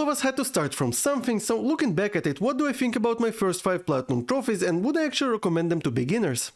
of us had to start from something, so looking back at it, what do I think about my first 5 platinum trophies and would I actually recommend them to beginners?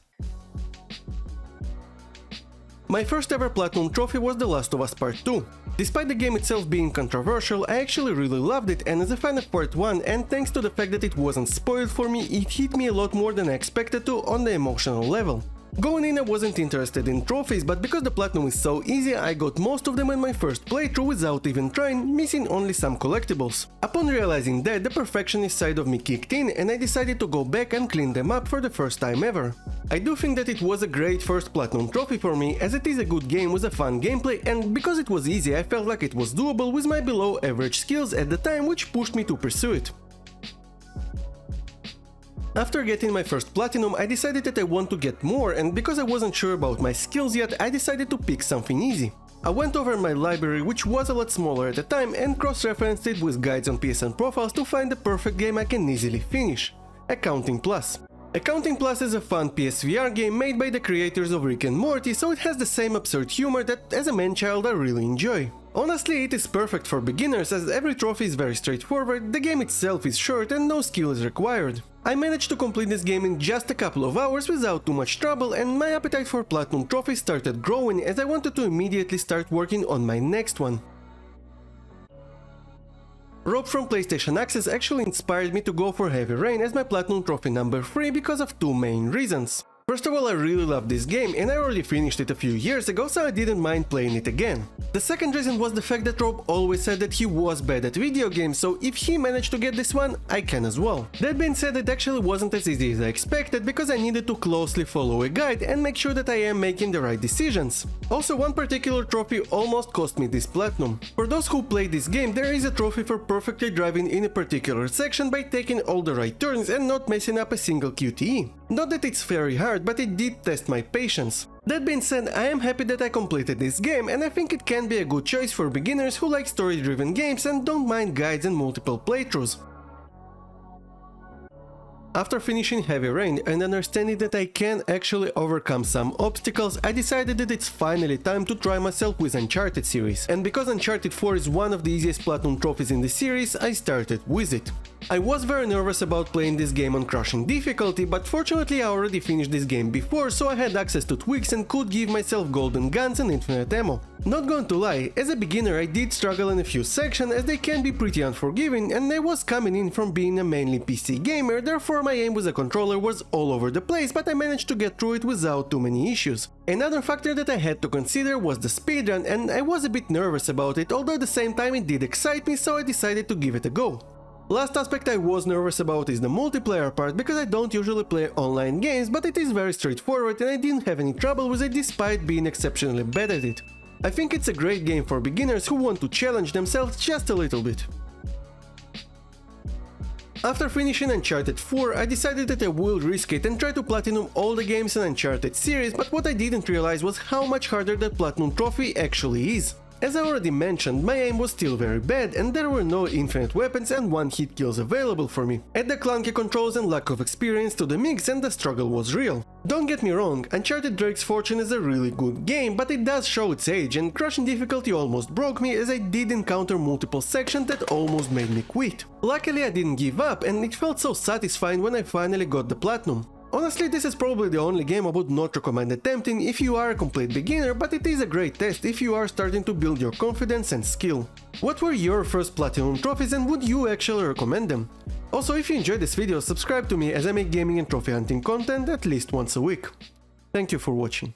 My first ever platinum trophy was The Last of Us Part 2. Despite the game itself being controversial, I actually really loved it, and as a fan of Part 1 and thanks to the fact that it wasn't spoiled for me, it hit me a lot more than I expected to on the emotional level. Going in I wasn't interested in trophies, but because the platinum is so easy, I got most of them in my first playthrough without even trying, missing only some collectibles. Upon realizing that, the perfectionist side of me kicked in and I decided to go back and clean them up for the first time ever. I do think that it was a great first platinum trophy for me, as it is a good game with a fun gameplay, and because it was easy I felt like it was doable with my below average skills at the time, which pushed me to pursue it. After getting my first platinum, I decided that I want to get more, and because I wasn't sure about my skills yet, I decided to pick something easy. I went over my library, which was a lot smaller at the time, and cross-referenced it with guides on PSN profiles to find the perfect game I can easily finish: Accounting Plus. Accounting Plus is a fun PSVR game made by the creators of Rick and Morty, so it has the same absurd humor that as a man-child I really enjoy. Honestly, it is perfect for beginners as every trophy is very straightforward, the game itself is short and no skill is required. I managed to complete this game in just a couple of hours without too much trouble, and my appetite for platinum trophies started growing as I wanted to immediately start working on my next one. Rob from PlayStation Access actually inspired me to go for Heavy Rain as my platinum trophy number 3 because of 2 main reasons. First of all, I really love this game and I already finished it a few years ago, so I didn't mind playing it again. The second reason was the fact that Rob always said that he was bad at video games, so if he managed to get this one, I can as well. That being said, it actually wasn't as easy as I expected because I needed to closely follow a guide and make sure that I am making the right decisions. Also, one particular trophy almost cost me this platinum. For those who play this game, there is a trophy for perfectly driving in a particular section by taking all the right turns and not messing up a single QTE. Not that it's very hard, but it did test my patience. That being said, I am happy that I completed this game, and I think it can be a good choice for beginners who like story-driven games and don't mind guides and multiple playthroughs. After finishing Heavy Rain and understanding that I can actually overcome some obstacles, I decided that it's finally time to try myself with Uncharted series. And because Uncharted 4 is one of the easiest platinum trophies in the series, I started with it. I was very nervous about playing this game on crushing difficulty, but fortunately I already finished this game before, so I had access to tweaks and could give myself golden guns and infinite ammo. Not going to lie, as a beginner I did struggle in a few sections as they can be pretty unforgiving, and I was coming in from being a mainly PC gamer, therefore my aim with the controller was all over the place, but I managed to get through it without too many issues. Another factor that I had to consider was the speedrun, and I was a bit nervous about it, although at the same time it did excite me, so I decided to give it a go. Last aspect I was nervous about is the multiplayer part, because I don't usually play online games, but it is very straightforward and I didn't have any trouble with it despite being exceptionally bad at it. I think it's a great game for beginners who want to challenge themselves just a little bit. After finishing Uncharted 4, I decided that I will risk it and try to platinum all the games in Uncharted series, but what I didn't realize was how much harder the platinum trophy actually is. As I already mentioned, my aim was still very bad and there were no infinite weapons and one-hit kills available for me. Add the clunky controls and lack of experience to the mix and the struggle was real. Don't get me wrong, Uncharted Drake's Fortune is a really good game, but it does show its age, and crushing difficulty almost broke me as I did encounter multiple sections that almost made me quit. Luckily I didn't give up and it felt so satisfying when I finally got the platinum. Honestly, this is probably the only game I would not recommend attempting if you are a complete beginner, but it is a great test if you are starting to build your confidence and skill. What were your first platinum trophies and would you actually recommend them? Also, if you enjoyed this video, subscribe to me as I make gaming and trophy hunting content at least once a week. Thank you for watching.